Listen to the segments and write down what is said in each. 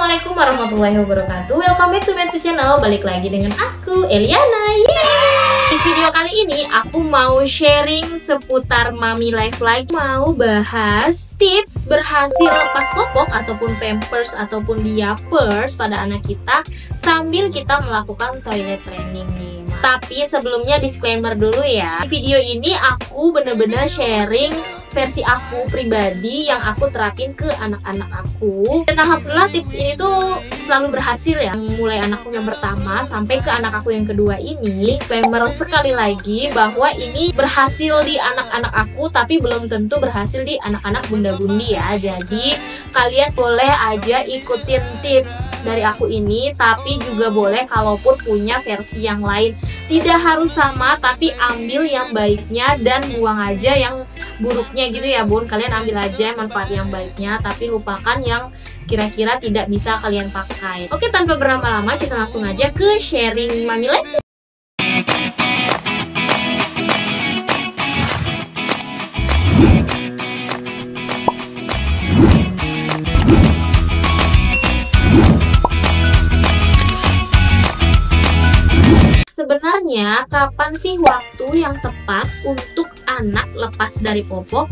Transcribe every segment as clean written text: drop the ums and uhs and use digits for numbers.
Assalamualaikum warahmatullahi wabarakatuh. Welcome back to my channel. Balik lagi dengan aku, Eliana. Yeay! Di video kali ini aku mau sharing seputar Mommy Life Like. Mau bahas tips berhasil lepas popok ataupun pampers ataupun diapers pada anak kita sambil kita melakukan toilet training nih. Tapi sebelumnya disclaimer dulu ya. Di video ini aku bener-bener sharing versi aku pribadi yang aku terapin ke anak-anak aku. Dan alhamdulillah tips ini tuh selalu berhasil ya. Mulai anakku yang pertama sampai ke anak aku yang kedua ini. Disclaimer sekali lagi bahwa ini berhasil di anak-anak aku tapi belum tentu berhasil di anak-anak bunda-bundi ya. Jadi kalian boleh aja ikutin tips dari aku ini, tapi juga boleh kalaupun punya versi yang lain. Tidak harus sama, tapi ambil yang baiknya dan buang aja yang buruknya gitu ya bun. Kalian ambil aja manfaat yang baiknya, tapi lupakan yang kira-kira tidak bisa kalian pakai. Oke, tanpa berlama-lama kita langsung aja ke sharing Mommy Life. Sebenarnya kapan sih waktu yang tepat untuk anak lepas dari popok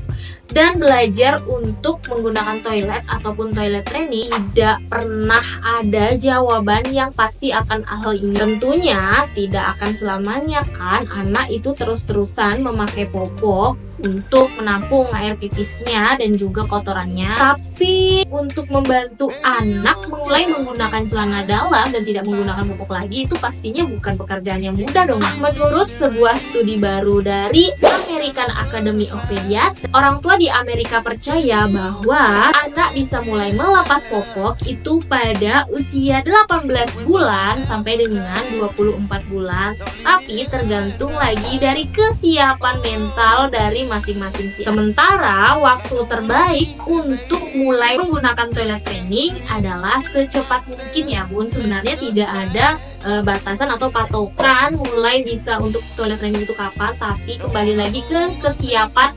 dan belajar untuk menggunakan toilet ataupun toilet training? Tidak pernah ada jawaban yang pasti akan hal ini. Tentunya tidak akan selamanya kan anak itu terus-terusan memakai popok untuk menampung air pipisnya dan juga kotorannya. Tapi untuk membantu anak mulai menggunakan celana dalam dan tidak menggunakan popok lagi, itu pastinya bukan pekerjaan yang mudah dong. Menurut sebuah studi baru dari American Academy of Pediatrics, orang tua di Amerika percaya bahwa anak bisa mulai melepas popok itu pada usia 18 bulan sampai dengan 24 bulan. Tapi tergantung lagi dari kesiapan mental dari masing-masing sih. Sementara waktu terbaik untuk mulai menggunakan toilet training adalah secepat mungkin ya bun. Sebenarnya tidak ada batasan atau patokan mulai bisa untuk toilet training itu kapan, tapi kembali lagi ke kesiapan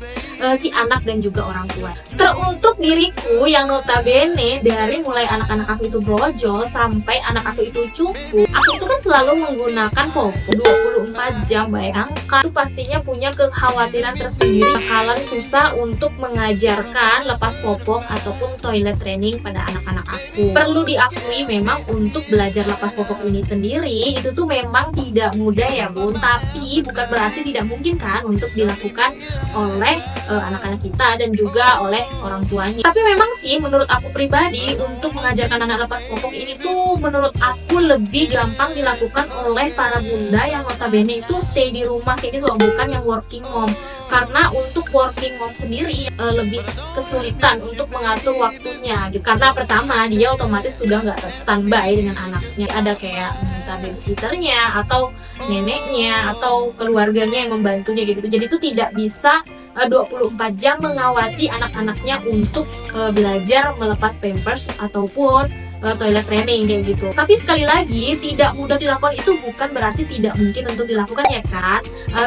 si anak dan juga orang tua. Teruntuk diriku yang notabene dari mulai anak-anak aku itu brojol sampai anak aku itu cukup, aku itu kan selalu menggunakan popok 24 jam. Bayangkan, itu pastinya punya kekhawatiran tersendiri, bakalan susah untuk mengajarkan lepas popok ataupun toilet training pada anak-anak aku. Perlu diakui memang untuk belajar lepas popok ini sendiri itu tuh memang tidak mudah ya bun, tapi bukan berarti tidak mungkin kan untuk dilakukan oleh anak-anak kita dan juga oleh orang tuanya. Tapi memang sih menurut aku pribadi untuk mengajarkan anak lepas popok ini tuh menurut aku lebih gampang dilakukan oleh para bunda yang notabene itu stay di rumah kayak gitu loh, bukan yang working mom. Karena untuk working mom sendiri lebih kesulitan untuk mengatur waktunya gitu. Karena pertama dia otomatis sudah nggak standby dengan anaknya, ada kayak babysitternya atau neneknya atau keluarganya yang membantunya gitu. Jadi itu tidak bisa 24 jam mengawasi anak-anaknya untuk belajar melepas pampers ataupun toilet training kayak gitu. Tapi sekali lagi tidak mudah dilakukan itu bukan berarti tidak mungkin untuk dilakukan ya kan.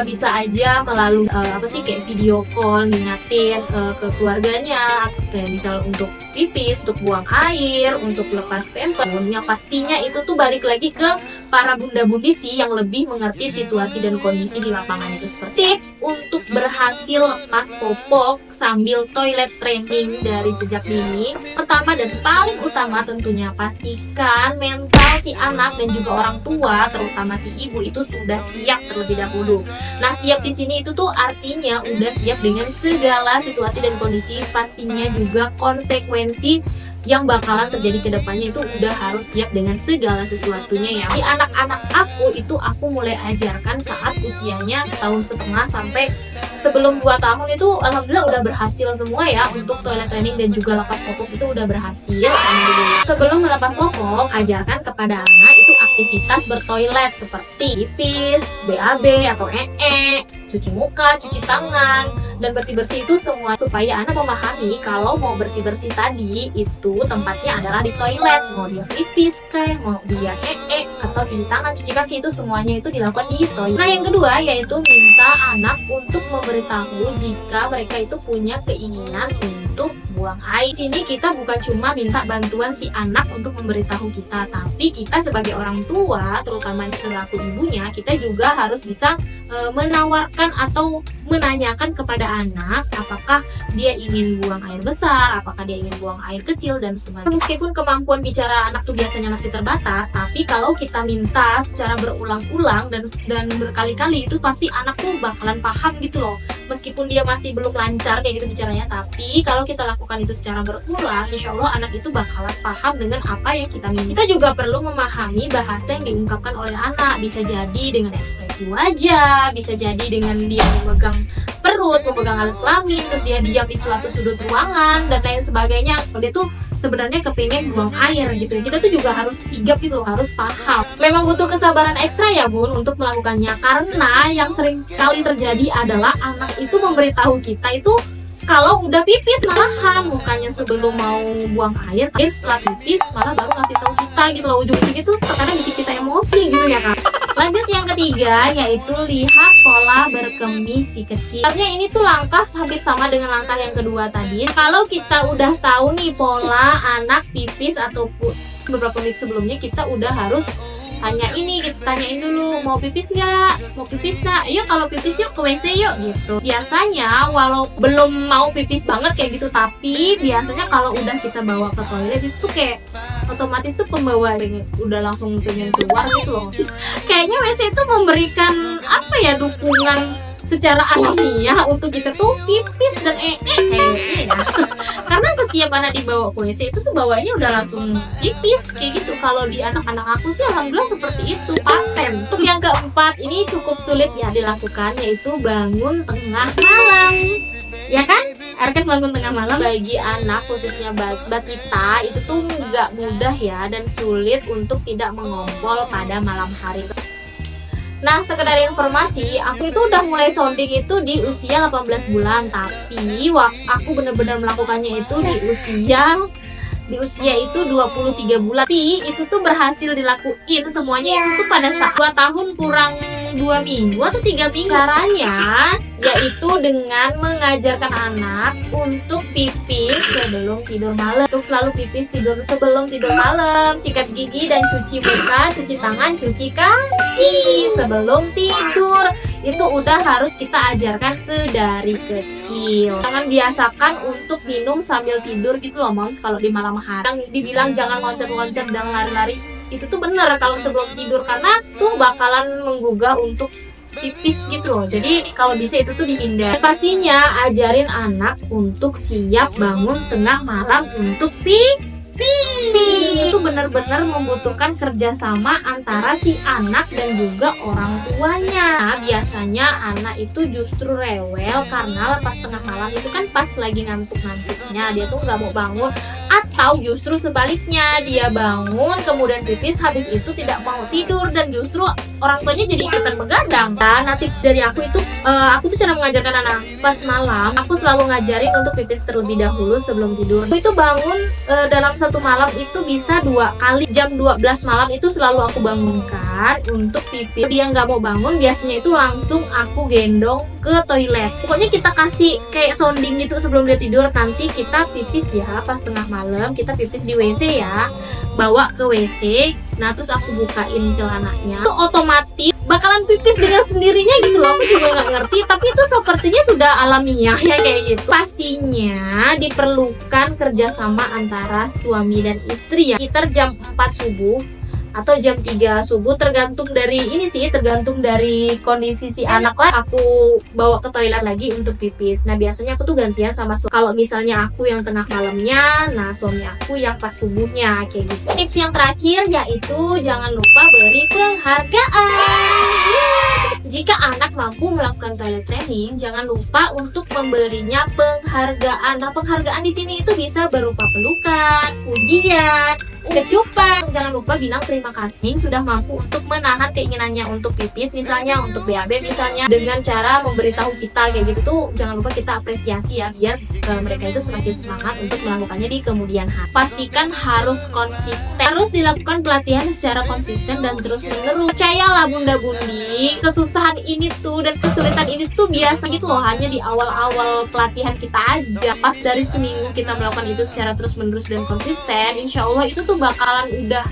Bisa aja melalui kayak video call ngingatin ke keluarganya, kayak misal untuk pipis, untuk buang air, untuk lepas pampers. Yang pastinya itu tuh balik lagi ke para bunda-budi sih yang lebih mengerti situasi dan kondisi di lapangan itu. Seperti tips untuk berhasil lepas popok sambil toilet training dari sejak dini. Pertama dan paling utama tentunya pastikan mental si anak dan juga orang tua, terutama si ibu itu sudah siap terlebih dahulu. Nah, siap di sini itu tuh artinya udah siap dengan segala situasi dan kondisi, pastinya juga konsekuensi yang bakalan terjadi ke depannya itu udah harus siap dengan segala sesuatunya ya. Di anak-anak aku itu aku mulai ajarkan saat usianya 1,5 tahun sampai sebelum 2 tahun itu alhamdulillah udah berhasil semua ya untuk toilet training dan juga lepas popok itu udah berhasil. Sebelum melepas popok, ajarkan kepada anak itu aktivitas bertoilet seperti pipis, BAB atau cuci muka, cuci tangan, dan bersih-bersih itu semua supaya anak memahami kalau mau bersih-bersih tadi itu tempatnya adalah di toilet. Mau dia pipis kayak, mau dia atau cuci tangan, cuci kaki itu semuanya itu dilakukan di toilet. Nah, yang kedua yaitu minta anak untuk memberitahu jika mereka itu punya keinginan untuk buang air. Di sini kita bukan cuma minta bantuan si anak untuk memberitahu kita, tapi kita sebagai orang tua, terutama selaku ibunya, kita juga harus bisa menawarkan atau menanyakan kepada anak apakah dia ingin buang air besar, apakah dia ingin buang air kecil dan sebagainya. Meskipun kemampuan bicara anak tuh biasanya masih terbatas, tapi kalau kita minta secara berulang-ulang dan berkali-kali, itu pasti anak tuh bakalan paham gitu loh. Meskipun dia masih belum lancar kayak gitu bicaranya, tapi kalau kita lakukan itu secara berulang, insya Allah anak itu bakalan paham dengan apa yang kita minta. Kita juga perlu memahami bahasa yang diungkapkan oleh anak. Bisa jadi dengan ekspresi wajah, bisa jadi dengan dia memegang perut, memegang alat kelamin, terus dia diam di suatu sudut ruangan dan lain sebagainya. Dia tuh sebenarnya kepingin buang air gitu. Kita tuh juga harus sigap gitu loh, harus paham. Memang butuh kesabaran ekstra ya bun untuk melakukannya, karena yang sering kali terjadi adalah anak itu memberitahu kita itu kalau udah pipis, malahan bukannya sebelum mau buang air, tapi setelah pipis malah baru ngasih tahu kita gitu loh. Ujung-ujungnya tuh terkadang bikin kita emosi gitu ya kan. Lanjut yang ketiga, yaitu lihat pola berkemih si kecil. Sebenarnya ini tuh langkah hampir sama dengan langkah yang kedua tadi. Kalau kita udah tahu nih pola anak pipis ataupun beberapa menit sebelumnya, kita udah harus kita tanyain dulu, mau pipis nggak? Mau pipis nggak? Yuk kalau pipis yuk ke WC yuk gitu. Biasanya walau belum mau pipis banget kayak gitu, tapi biasanya kalau udah kita bawa ke toilet itu kayak otomatis tuh pembawa udah langsung pengen keluar gitu loh. Kayaknya WC itu memberikan apa ya, dukungan secara alamiah untuk kita tuh pipis dan kayaknya ya. Karena setiap anak dibawa ke WC itu tuh bawanya udah langsung pipis kayak gitu. Kalau di anak-anak aku sih alhamdulillah seperti itu, paten. Untuk yang keempat, ini cukup sulit ya dilakukan, yaitu bangun tengah malam. Ya kan? Kan bangun tengah malam bagi anak, khususnya batita, itu tuh nggak mudah ya, dan sulit untuk tidak mengompol pada malam hari. Nah, sekedar informasi, aku itu udah mulai sounding itu di usia 18 bulan, tapi aku bener-bener melakukannya itu di usia itu 23 bulan. Tapi itu tuh berhasil dilakuin semuanya itu tuh pada saat 2 tahun kurang 2 minggu atau 3 minggu. Caranya yaitu dengan mengajarkan anak untuk pipis sebelum tidur malam. Untuk selalu pipis sebelum tidur malam, sikat gigi dan cuci muka, cuci tangan, cuci kaki sebelum tidur. Itu udah harus kita ajarkan sedari kecil. Jangan biasakan untuk minum sambil tidur gitu loh moms. Kalau di malam hari yang dibilang jangan loncat-loncat, jangan lari-lari, itu tuh bener kalau sebelum tidur, karena tuh bakalan menggugah untuk pipis gitu loh. Jadi kalau bisa itu tuh dihindari. Pastinya ajarin anak untuk siap bangun tengah malam untuk pipis. Itu benar-benar membutuhkan kerjasama antara si anak dan juga orang tuanya. Nah, biasanya anak itu justru rewel karena pas tengah malam itu kan pas lagi ngantuk-ngantuknya, dia tuh nggak mau bangun. Atau justru sebaliknya, dia bangun kemudian pipis, habis itu tidak mau tidur dan justru orang tuanya jadi ikutan begadang. Nah, tips dari aku itu, aku tuh cara mengajarkan anak pas malam, aku selalu ngajarin untuk pipis terlebih dahulu sebelum tidur. Aku itu bangun dalam satu malam itu bisa 2 kali. Jam 12 malam itu selalu aku bangunkan untuk pipis. Dia nggak mau bangun, biasanya itu langsung aku gendong ke toilet. Pokoknya kita kasih kayak sounding gitu sebelum dia tidur, nanti kita pipis ya pas tengah malam, kita pipis di WC ya, bawa ke WC. Nah terus aku bukain celananya, itu otomatis bakalan pipis dengan sendirinya gitu loh. Aku juga nggak ngerti, tapi itu sepertinya sudah alamiah ya kayak gitu. Pastinya diperlukan kerjasama antara suami dan istri ya, sekitar jam 4 subuh atau jam 3 subuh, tergantung dari tergantung dari kondisi si anak lah. Aku bawa ke toilet lagi untuk pipis. Nah biasanya aku tuh gantian sama suami. Kalau misalnya aku yang tengah malamnya, nah suami aku yang pas subuhnya kayak gitu. Tips yang terakhir yaitu jangan lupa beri penghargaan. Jika anak mampu melakukan toilet training, jangan lupa untuk memberinya penghargaan. Nah, penghargaan di sini itu bisa berupa pelukan, pujian, kecupan. Jangan lupa bilang terima kasih sudah mampu untuk menahan keinginannya untuk pipis misalnya, untuk BAB misalnya, dengan cara memberitahu kita kayak gitu tuh. Jangan lupa kita apresiasi ya, biar mereka itu semakin semangat untuk melakukannya di kemudian hari. Pastikan harus konsisten, harus dilakukan pelatihan secara konsisten dan terus menerus. Percayalah bunda bundi, kesusahan ini tuh dan kesulitan ini tuh biasa gitu loh, hanya di awal-awal pelatihan kita aja. Pas dari seminggu kita melakukan itu secara terus menerus dan konsisten, insya Allah itu tuh bakalan udah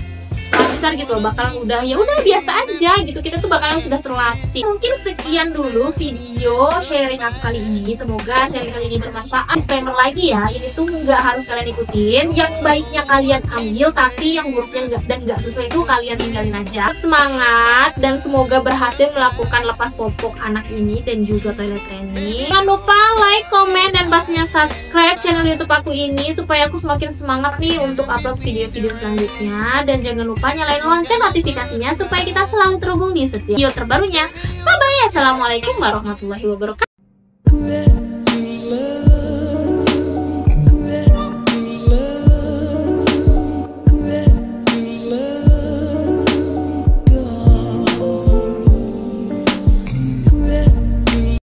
lancar gitu loh, bakalan udah ya udah biasa aja gitu, kita tuh bakalan sudah terlatih. Mungkin sekian dulu video sharing aku kali ini, semoga sharing kali ini bermanfaat. Disclaimer lagi ya, ini tuh nggak harus kalian ikutin, yang baiknya kalian ambil, tapi yang buruknya nggak dan nggak sesuai itu kalian tinggalin aja. Semangat dan semoga berhasil melakukan lepas popok anak ini dan juga toilet training. Jangan lupa like, komen, dan pastinya subscribe channel YouTube aku ini supaya aku semakin semangat nih untuk upload video-video selanjutnya. Dan jangan lupa nyalain lonceng notifikasinya supaya kita selalu terhubung di setiap video terbarunya. Bye bye, assalamualaikum warahmatullahi wabarakatuh.